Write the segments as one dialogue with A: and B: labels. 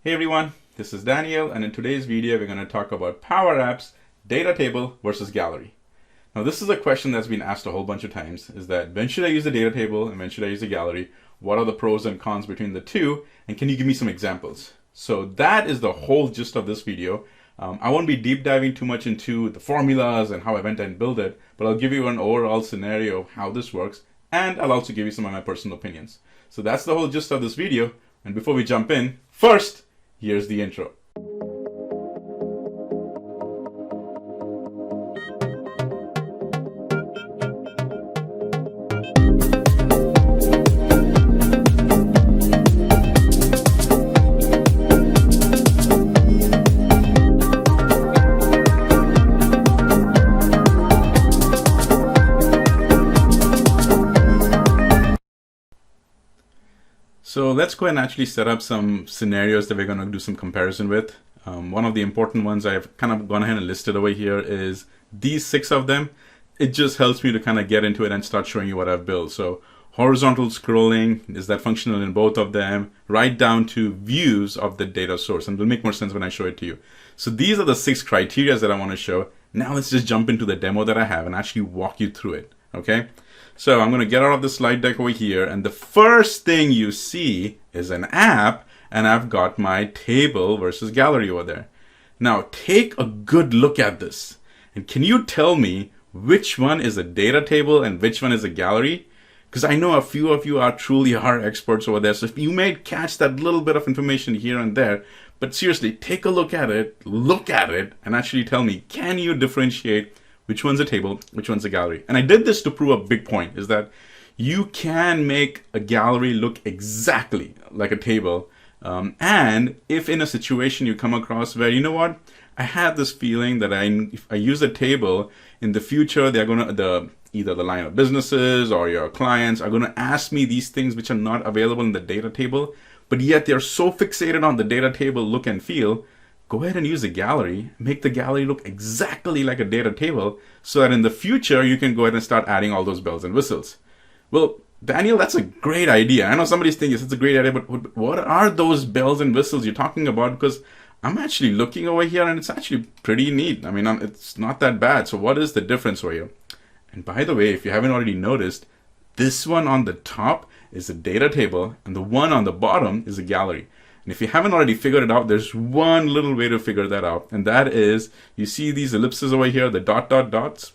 A: Hey everyone, this is Daniel, and in today's video we're going to talk about Power Apps, data table versus gallery. Now this is a question that's been asked a whole bunch of times, is that when should I use the data table and when should I use the gallery? What are the pros and cons between the two? And can you give me some examples? So that is the whole gist of this video. I won't be deep diving too much into the formulas and how I went and built it, but I'll give you an overall scenario of how this works, and I'll also give you some of my personal opinions. So that's the whole gist of this video. And before we jump in, first, here's the intro. So let's go ahead and actually set up some scenarios that we're going to do some comparison with. One of the important ones I've kind of gone ahead and listed over here is these 6 of them. It just helps me to kind of get into it and start showing you what I've built. So horizontal scrolling, is that functional in both of them, right down to views of the data source. And it'll make more sense when I show it to you. So these are the 6 criteria that I want to show. Now let's just jump into the demo that I have and actually walk you through it. Okay. So I'm going to get out of the slide deck over here, and the first thing you see is an app, and I've got my table versus gallery over there. Now take a good look at this, and can you tell me which one is a data table and which one is a gallery? Because I know a few of you truly are experts over there, so if you may catch that little bit of information here and there, but seriously, take a look at it, and actually tell me, can you differentiate which one's a table, which one's a gallery? And I did this to prove a big point, is that you can make a gallery look exactly like a table. And if in a situation you come across where, you know what, I have this feeling that if I use a table in the future, they're going to, either the line of businesses or your clients are going to ask me these things which are not available in the data table, but yet they're so fixated on the data table look and feel. Go ahead and use a gallery, make the gallery look exactly like a data table so that in the future you can go ahead and start adding all those bells and whistles. Well, Daniel, that's a great idea. I know somebody's thinking it's a great idea, but what are those bells and whistles you're talking about? Because I'm actually looking over here and it's actually pretty neat. I mean, it's not that bad. So what is the difference for you? And by the way, if you haven't already noticed, this one on the top is a data table and the one on the bottom is a gallery. And if you haven't already figured it out, there's one little way to figure that out. And that is, you see these ellipses over here, the dots?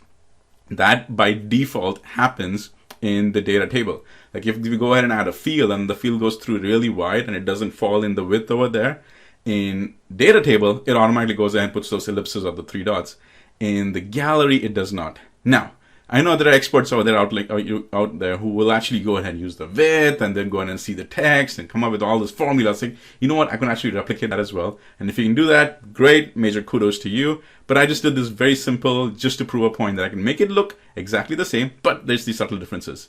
A: That by default happens in the data table. Like if you go ahead and add a field and the field goes through really wide and it doesn't fall in the width over there, in data table, it automatically goes ahead and puts those ellipses of the 3 dots. In the gallery, it does not. Now, I know there are experts out there who will actually go ahead and use the width and then go ahead and see the text and come up with all this formula saying, you know what, I can actually replicate that as well. And if you can do that, great, major kudos to you. But I just did this very simple just to prove a point that I can make it look exactly the same, but there's these subtle differences.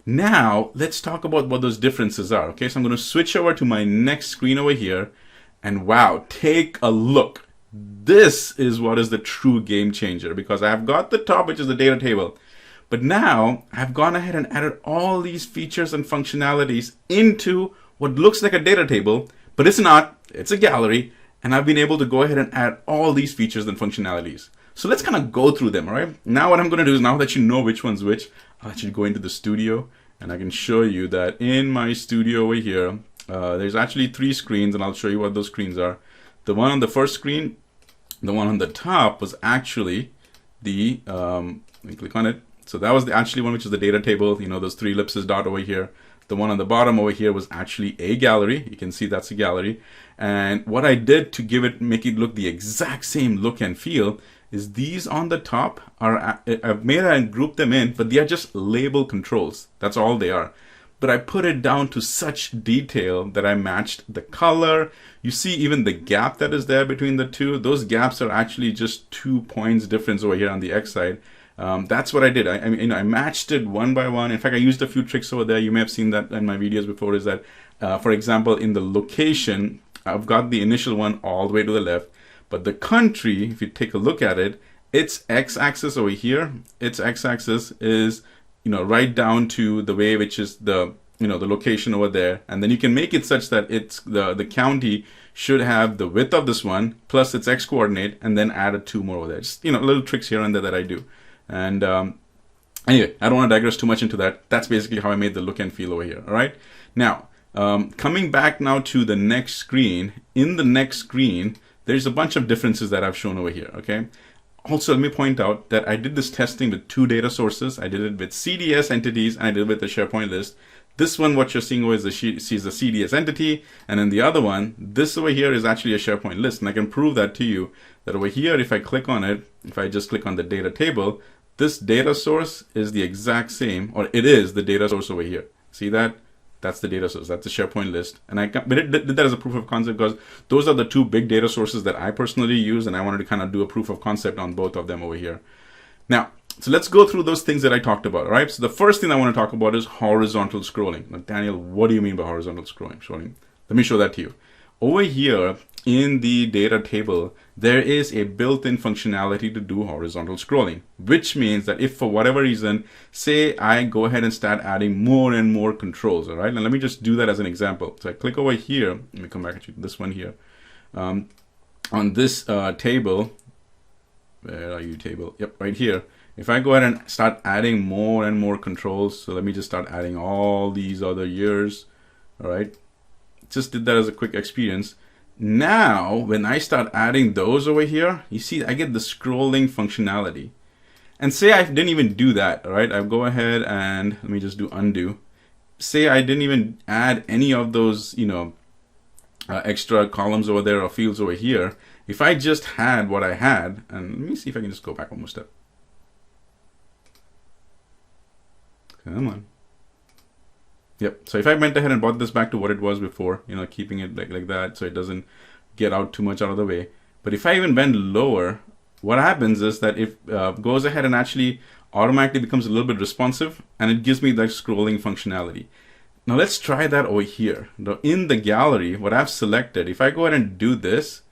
A: Now, let's talk about what those differences are. Okay, so I'm going to switch over to my next screen over here. And wow, take a look. This is what is the true game changer, because I've got the top, which is the data table. But now I've gone ahead and added all these features and functionalities into what looks like a data table, but it's not, it's a gallery. And I've been able to go ahead and add all these features and functionalities. So let's kind of go through them, all right? Now what I'm going to do is, now that you know which one's which, I'll actually go into the studio and I can show you that in my studio over here, there's actually 3 screens, and I'll show you what those screens are. The one on the first screen, the one on the top was actually the, let me click on it. So that was actually one which is the data table, you know, those 3 ellipses dot over here. The one on the bottom over here was actually a gallery. You can see that's a gallery. And what I did to make it look the exact same look and feel is these on the top are, I've made and grouped them in, but they are just label controls. That's all they are. But I put it down to such detail that I matched the color. You see even the gap that is there between the two. Those gaps are actually just 2 points difference over here on the X side. That's what I did. I matched it one by one. In fact, I used a few tricks over there. You may have seen that in my videos before, is that, for example, in the location, I've got the initial one all the way to the left. But the country, if you take a look at it, its x-axis over here, its x-axis is, right down to the way which is the, the location over there. And then you can make it such that it's the county should have the width of this one plus its x coordinate, and then add a 2 more over there. Just, little tricks here and there that I do. And anyway, I don't want to digress too much into that. That's basically how I made the look and feel over here. All right. Now, coming back now to the next screen. In the next screen, there's a bunch of differences that I've shown over here. Okay. Also, let me point out that I did this testing with 2 data sources. I did it with CDS entities and I did it with the SharePoint list. This one, what you're seeing over is the CDS entity, and then the other one, this over here is actually a SharePoint list. And I can prove that to you that over here, if I click on it, if I just click on the data table, this data source is the exact same, or it is the data source over here. See that? That's the data source. That's the SharePoint list. And I did that as a proof of concept because those are the 2 big data sources that I personally use, and I wanted to kind of do a proof of concept on both of them over here. Now, so let's go through those things that I talked about, all right? So the first thing I want to talk about is horizontal scrolling. Now, Daniel, what do you mean by horizontal scrolling? Let me show that to you. Over here in the data table, there is a built-in functionality to do horizontal scrolling, which means that if for whatever reason, say I go ahead and start adding more and more controls, all right? Now let me just do that as an example. So I click over here, let me come back to this one here. On this table, where are you table? Yep, right here. If I go ahead and start adding more and more controls, so let me just start adding all these other years, all right? Just did that as a quick experience. Now, when I start adding those over here, you see I get the scrolling functionality. And say I didn't even do that, all right? I'll go ahead and let me just do undo. Say I didn't even add any of those, extra columns over there or fields over here. If I just had what I had, and let me see if I can just go back one more step. Come on. Yep. So if I went ahead and brought this back to what it was before, keeping it like that so it doesn't get out too much out of the way. But if I even went lower, what happens is that it goes ahead and actually automatically becomes a little bit responsive, and it gives me that scrolling functionality. Now let's try that over here. Now in the gallery, what I've selected, if I go ahead and do this,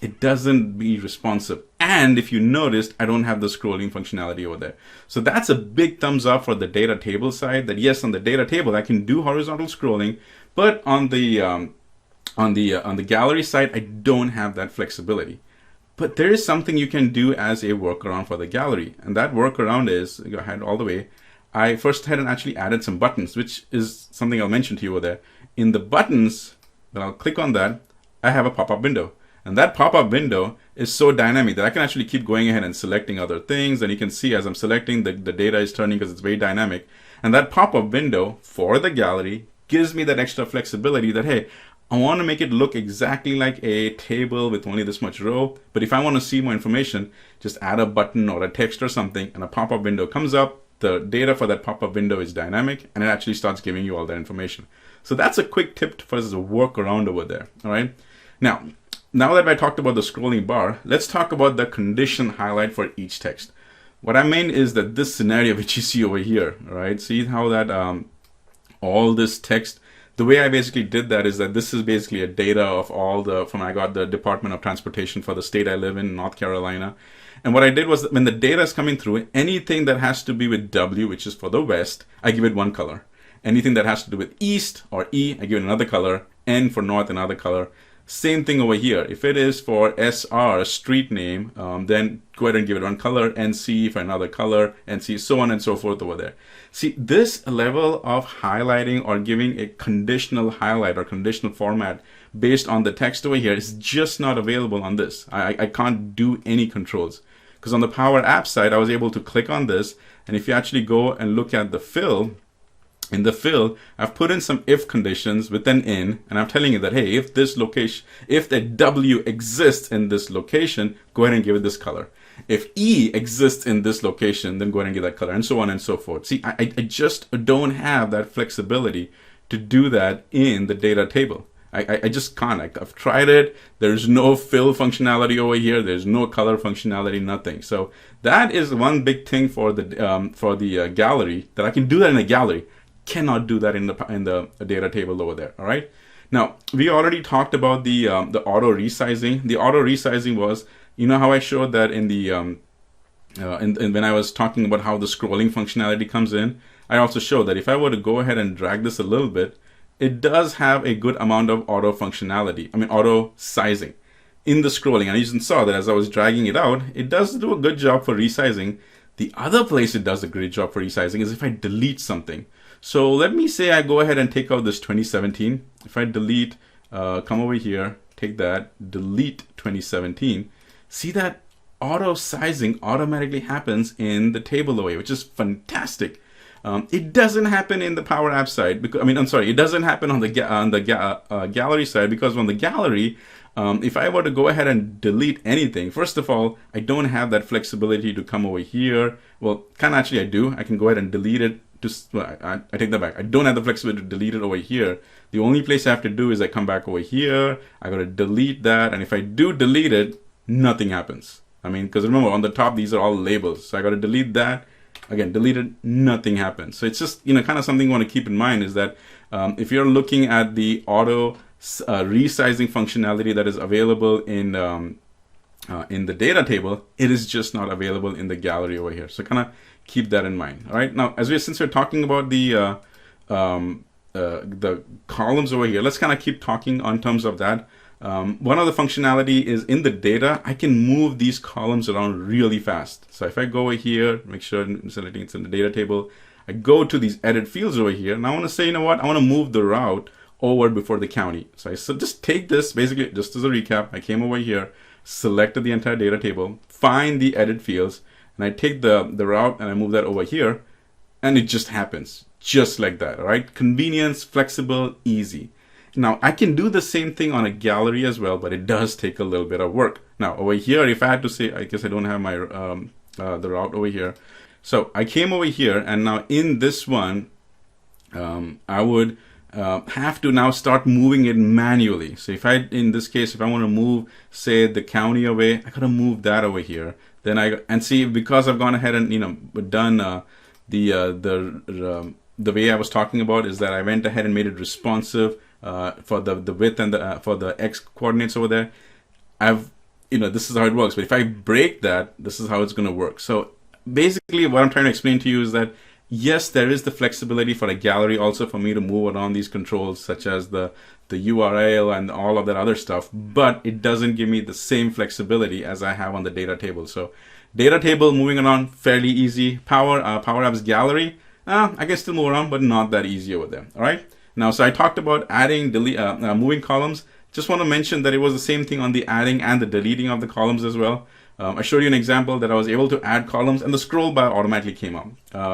A: it doesn't be responsive. And if you noticed, I don't have the scrolling functionality over there. So that's a big thumbs up for the data table side, that yes, on the data table, I can do horizontal scrolling, but on the gallery side, I don't have that flexibility. But there is something you can do as a workaround for the gallery. And that workaround is, go ahead all the way, I first had and actually added some buttons, which is something I'll mention to you over there. In the buttons, when I'll click on that, I have a pop-up window. And that pop-up window is so dynamic that I can actually keep going ahead and selecting other things. And you can see as I'm selecting, the data is turning because it's very dynamic. And that pop-up window for the gallery gives me that extra flexibility that, hey, I want to make it look exactly like a table with only this much row. But if I want to see more information, just add a button or a text or something, and a pop-up window comes up. The data for that pop-up window is dynamic, and it actually starts giving you all that information. So that's a quick tip for us to work around over there. All right. Now that I talked about the scrolling bar, let's talk about the condition highlight for each text. What I mean is that this scenario which you see over here, right? See how that all this text, the way I basically did that is that this is basically a data of all I got the Department of Transportation for the state I live in, North Carolina. And what I did was that when the data is coming through, anything that has to be with W, which is for the West, I give it one color. Anything that has to do with East or E, I give it another color. N for North, another color. Same thing over here. If it is for SR, a street name, then go ahead and give it one color, NC for another color, NC, so on and so forth over there. See, this level of highlighting or giving a conditional highlight or conditional format based on the text over here is just not available on this. I can't do any controls. Because on the Power App side, I was able to click on this, and if you actually go and look at the fill, in the fill, I've put in some if conditions with an in, and I'm telling you that, hey, if this location, if the W exists in this location, go ahead and give it this color. If E exists in this location, then go ahead and give that color, and so on and so forth. See, I just don't have that flexibility to do that in the data table. I just can't. I've tried it. There's no fill functionality over here. There's no color functionality, nothing. So that is one big thing for the gallery, that I can do that in a gallery. Cannot do that in the data table over there. All right. Now we already talked about the auto resizing. The auto resizing was, how I showed that in the when I was talking about how the scrolling functionality comes in. I also showed that if I were to go ahead and drag this a little bit, it does have a good amount of auto functionality. I mean, auto sizing in the scrolling. And you just saw that as I was dragging it out, it does do a good job for resizing. The other place it does a great job for resizing is if I delete something. So let me say I go ahead and take out this 2017. If I delete, come over here, take that, delete 2017, see that auto sizing automatically happens in the table away, which is fantastic. It doesn't happen in the Power App side because it doesn't happen on the gallery side, because on the gallery, if I were to go ahead and delete anything, first of all, I don't have that flexibility to come over here. Well, kind of actually I do. I can go ahead and delete it. I take that back. I don't have the flexibility to delete it over here. The only place I have to do is I come back over here. I got to delete that, and if I do delete it, nothing happens. I mean, because remember on the top these are all labels, so I got to delete that. Again, delete it, nothing happens. So it's just kind of something you want to keep in mind is that if you're looking at the auto resizing functionality that is available in the data table, it is just not available in the gallery over here. So kind of keep that in mind. All right. Now, since we're talking about the columns over here, let's kind of keep talking on terms of that. One of the functionality is in the data, I can move these columns around really fast. So if I go over here, make sure it's in the data table, I go to these edit fields over here, and I want to say, you know what, I want to move the route over before the county. So just take this, basically, just as a recap, I came over here, selected the entire data table, find the edit fields, and I take the route and I move that over here, and it just happens, just like that, all right? Convenience, flexible, easy. Now, I can do the same thing on a gallery as well, but it does take a little bit of work. Now, over here, if I had to say, I guess I don't have my the route over here. So I came over here, and now in this one, I would have to now start moving it manually. So in this case, if I want to move, say, the county away, I gotta move that over here. Then see, because I've gone ahead and done the way I was talking about is that I went ahead and made it responsive. For the width and for the X coordinates over there, this is how it works. But if I break that, this is how it's going to work. So basically what I'm trying to explain to you is that yes, there is the flexibility for a gallery also for me to move around these controls, such as the URL and all of that other stuff, but it doesn't give me the same flexibility as I have on the data table. So data table moving around fairly easy. Power Apps gallery, I can still move around, but not that easy over there. All right. Now, so I talked about adding, moving columns. Just want to mention that it was the same thing on the adding and the deleting of the columns as well. I showed you an example that I was able to add columns and the scroll bar automatically came up.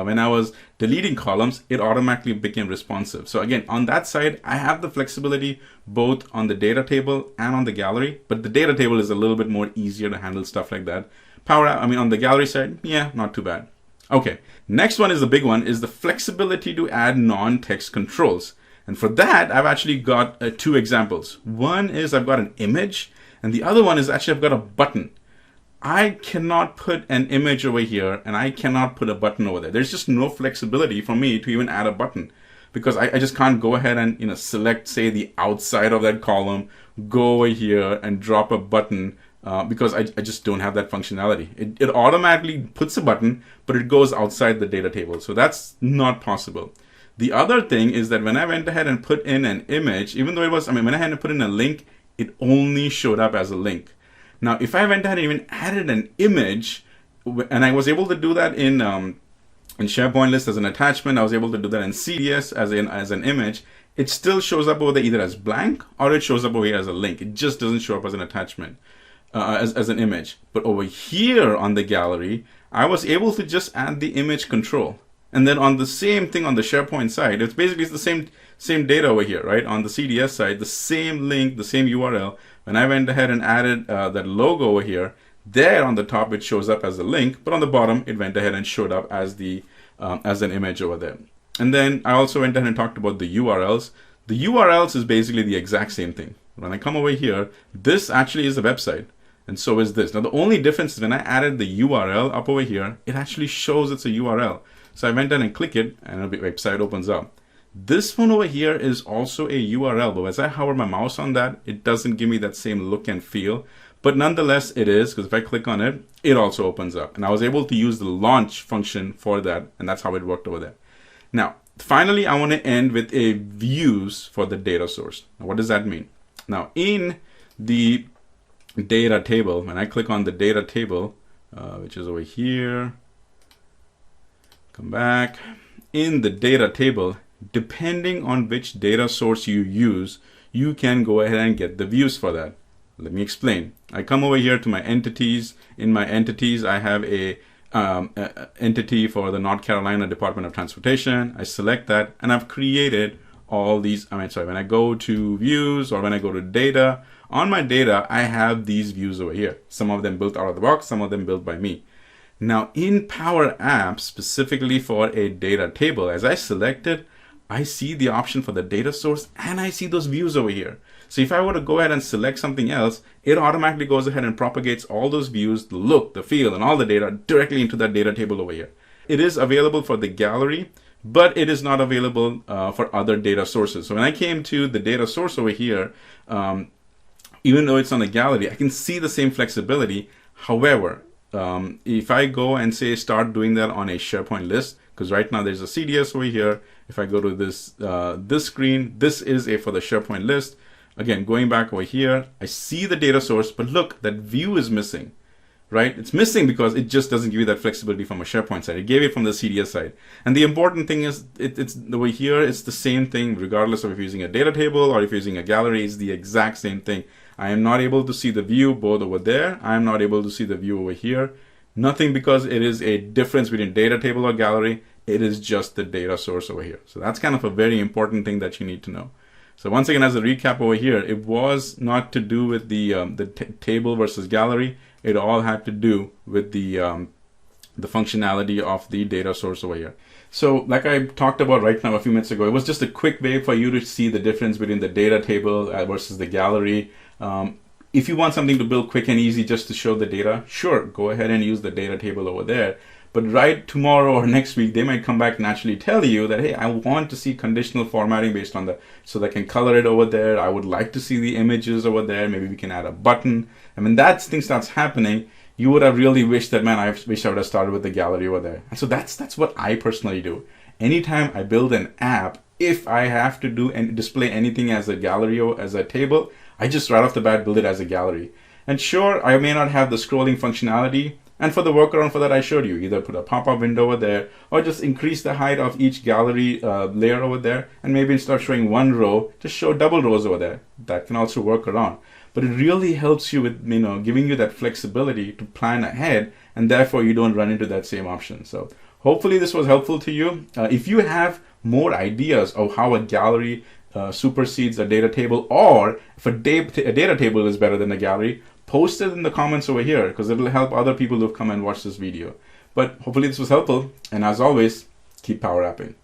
A: When I was deleting columns, it automatically became responsive. So again, on that side, I have the flexibility both on the data table and on the gallery, but the data table is a little bit more easier to handle stuff like that. On the gallery side, yeah, not too bad. Okay, next one is the big one, is the flexibility to add non-text controls. And for that, I've actually got two examples. One is I've got an image, and the other one is actually I've got a button. I cannot put an image over here, and I cannot put a button over there. There's just no flexibility for me to even add a button, because I just can't go ahead and select, say, the outside of that column, go over here and drop a button, because I just don't have that functionality. It automatically puts a button, but it goes outside the data table. So that's not possible. The other thing is that when I went ahead and put in an image, even though when I had to put in a link, it only showed up as a link. Now, if I went ahead and even added an image, and I was able to do that in SharePoint list as an attachment, I was able to do that in CDS as an image, it still shows up over there either as blank or it shows up over here as a link. It just doesn't show up as an attachment, as an image. But over here on the gallery, I was able to just add the image control. And then on the same thing on the SharePoint side, it's the same data over here, right? On the CDS side, the same link, the same URL. When I went ahead and added that logo over here, there on the top it shows up as a link, but on the bottom it went ahead and showed up as an image over there. And then I also went ahead and talked about the URLs. The URLs is basically the exact same thing. When I come over here, this actually is a website, and so is this. Now the only difference is when I added the URL up over here, it actually shows it's a URL. So I went down and click it, and a website opens up. This one over here is also a URL, but as I hover my mouse on that, it doesn't give me that same look and feel. But nonetheless, it is, because if I click on it, it also opens up. And I was able to use the launch function for that, and that's how it worked over there. Now, Finally, I want to end with a views for the data source. Now, what does that mean? Now, in the data table, when I click on the data table, which is over here, come back. In the data table, depending on which data source you use, you can go ahead and get the views for that. Let me explain. I come over here to my entities. In my entities, I have a entity for the North Carolina Department of Transportation. I select that, and I've created all these. When I go to views or when I go to data, on my data, I have these views over here. Some of them built out of the box, some of them built by me. Now in Power Apps, specifically for a data table, as I select it, I see the option for the data source and I see those views over here. So if I were to go ahead and select something else, it automatically goes ahead and propagates all those views, the look, the feel, and all the data directly into that data table over here. It is available for the gallery, but it is not available for other data sources. So when I came to the data source over here, even though it's on the gallery, I can see the same flexibility. However, if I go and say start doing that on a SharePoint list, because right now there's a CDS over here. If I go to this this screen, this is for the SharePoint list. Again, going back over here, I see the data source, but look, that view is missing, right? It's missing because it just doesn't give you that flexibility from a SharePoint side. It gave it from the CDS side. And the important thing is it's over here, it's the same thing regardless of if you're using a data table or if you're using a gallery, it's the exact same thing. I am not able to see the view both over there. I am not able to see the view over here. Nothing because it is a difference between data table or gallery. It is just the data source over here. So that's kind of a very important thing that you need to know. So once again, as a recap over here, it was not to do with the table versus gallery. It all had to do with the functionality of the data source over here. So like I talked about right now a few minutes ago, it was just a quick way for you to see the difference between the data table versus the gallery. If you want something to build quick and easy just to show the data, sure, go ahead and use the data table over there. But right tomorrow or next week, they might come back and actually tell you that, hey, I want to see conditional formatting based on so they can color it over there. I would like to see the images over there. Maybe we can add a button. I mean, that thing starts happening. You would have really wished that, man, I wish I would have started with the gallery over there. And so that's what I personally do. Anytime I build an app, if I have to do and display anything as a gallery or as a table, I just right off the bat build it as a gallery. And sure, I may not have the scrolling functionality. And for the workaround for that, I showed you, either put a pop-up window over there or just increase the height of each gallery layer over there. And maybe instead of showing one row, just show double rows over there. That can also work around. But it really helps you with, giving you that flexibility to plan ahead, and therefore you don't run into that same option. So hopefully this was helpful to you. If you have more ideas of how a gallery supersedes a data table, or if a data table is better than a gallery, post it in the comments over here because it'll help other people who've come and watched this video. But hopefully this was helpful. And as always, keep power apping.